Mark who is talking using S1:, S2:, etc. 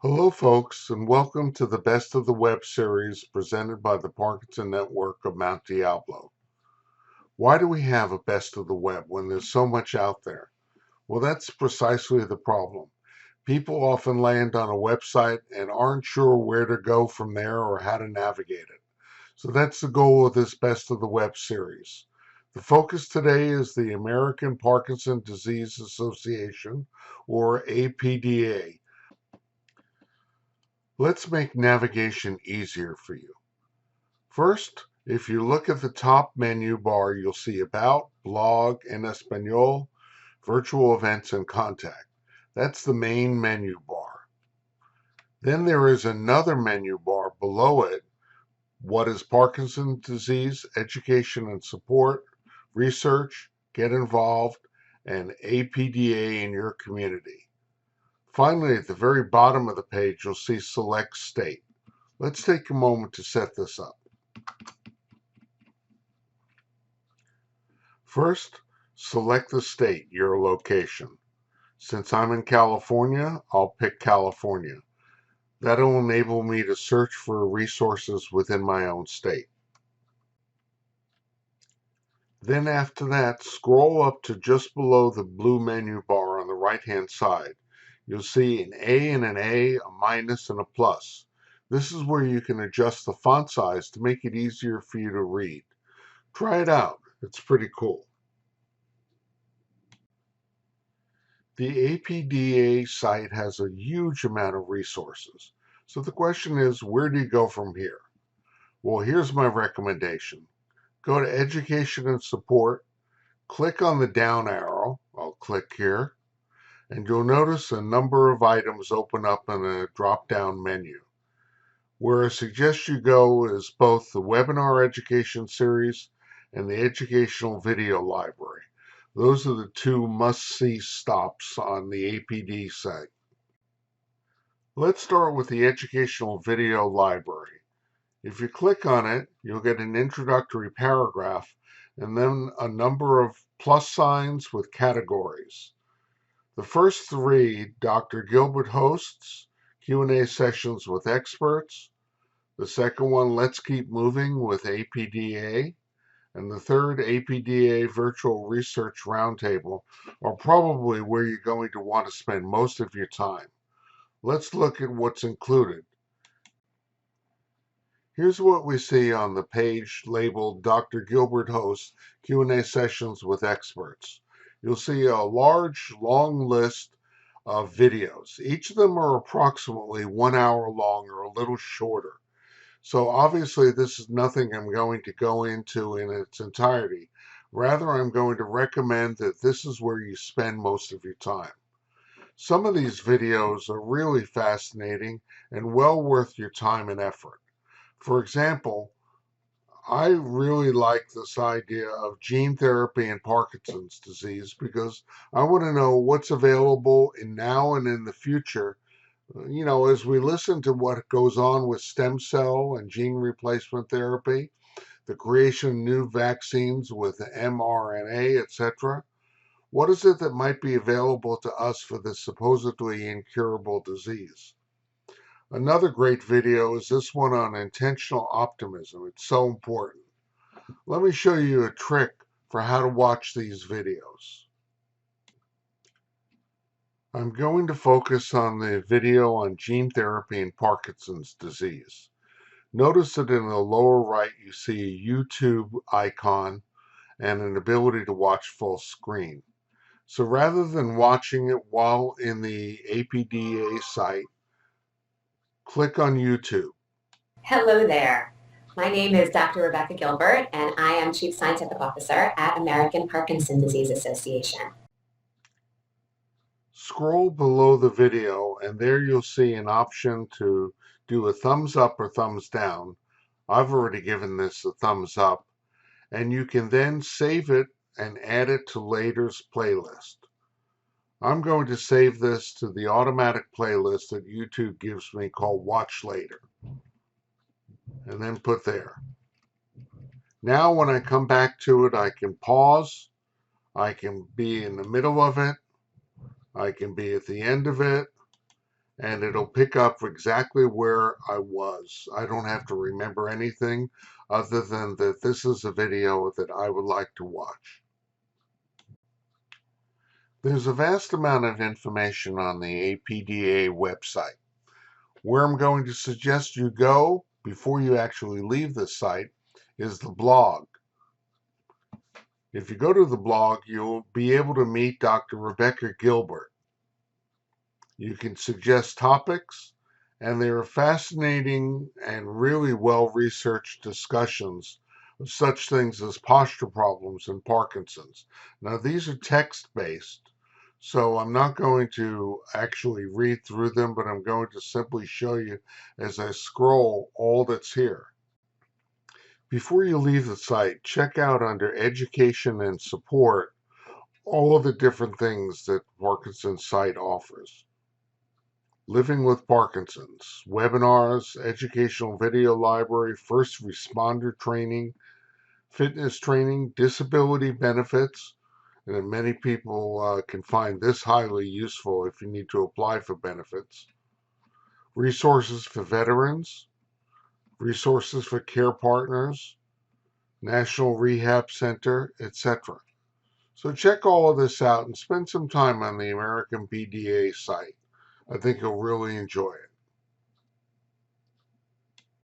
S1: Hello, folks, and welcome to the Best of the Web series presented by the Parkinson Network of Mount Diablo. Why do we have a Best of the Web when there's so much out there? Well, that's precisely the problem. People often land on a website and aren't sure where to go from there or how to navigate it. So that's the goal of this Best of the Web series. The focus today is the American Parkinson Disease Association, or APDA. Let's make navigation easier for you. First, if you look at the top menu bar, you'll see About, Blog, en Espanol, Virtual Events, and Contact. That's the main menu bar. Then there is another menu bar below it. What is Parkinson's disease, education and support, research, get involved, and APDA in your community. Finally, at the very bottom of the page, you'll see Select State. Let's take a moment to set this up. First, select the state, your location. Since I'm in California, I'll pick California. That'll enable me to search for resources within my own state. Then after that, scroll up to just below the blue menu bar on the right-hand side. You'll see an A and an A, a minus, and a plus. This is where you can adjust the font size to make it easier for you to read. Try it out. It's pretty cool. The APDA site has a huge amount of resources. So the question is, where do you go from here? Well, here's my recommendation. Go to Education and Support, click on the down arrow, I'll click here, and you'll notice a number of items open up in a drop-down menu. Where I suggest you go is both the webinar education series and the educational video library. Those are the two must-see stops on the APD site. Let's start with the educational video library. If you click on it, you'll get an introductory paragraph and then a number of plus signs with categories. The first three, Dr. Gilbert hosts, Q&A sessions with experts. The second one, Let's Keep Moving with APDA. And the third, APDA Virtual Research Roundtable, are probably where you're going to want to spend most of your time. Let's look at what's included. Here's what we see on the page labeled Dr. Gilbert hosts Q&A sessions with experts. You'll see a large, long list of videos. Each of them are approximately 1 hour long or a little shorter. So obviously this is nothing I'm going to go into in its entirety. Rather, I'm going to recommend that this is where you spend most of your time. Some of these videos are really fascinating and well worth your time and effort. For example, I really like this idea of gene therapy and Parkinson's disease because I want to know what's available in now and in the future. As we listen to what goes on with stem cell and gene replacement therapy, the creation of new vaccines with mRNA, etc., what is it that might be available to us for this supposedly incurable disease? Another great video is this one on intentional optimism. It's so important. Let me show you a trick for how to watch these videos. I'm going to focus on the video on gene therapy and Parkinson's disease. Notice that in the lower right you see a YouTube icon and an ability to watch full screen. So rather than watching it while in the APDA site, click on YouTube.
S2: Hello there. My name is Dr. Rebecca Gilbert, and I am Chief Scientific Officer at American Parkinson Disease Association.
S1: Scroll below the video and there you'll see an option to do a thumbs up or thumbs down. I've already given this a thumbs up, and you can then save it and add it to later's playlist. I'm going to save this to the automatic playlist that YouTube gives me called Watch Later, and then put there. Now when I come back to it, I can pause, I can be in the middle of it, I can be at the end of it, and it'll pick up exactly where I was. I don't have to remember anything other than that this is a video that I would like to watch. There's a vast amount of information on the APDA website. Where I'm going to suggest you go before you actually leave the site is the blog. If you go to the blog, you'll be able to meet Dr. Rebecca Gilbert. You can suggest topics, and they are fascinating and really well-researched discussions of such things as posture problems and Parkinson's. Now, these are text-based, so I'm not going to actually read through them, but I'm going to simply show you as I scroll all that's here. Before you leave the site, check out under Education and Support all of the different things that the Parkinson's site offers. Living with Parkinson's, webinars, educational video library, first responder training, fitness training, disability benefits, and many people can find this highly useful if you need to apply for benefits. Resources for veterans, resources for care partners, National Rehab Center, etc. So check all of this out and spend some time on the American PDA site. I think you'll really enjoy it.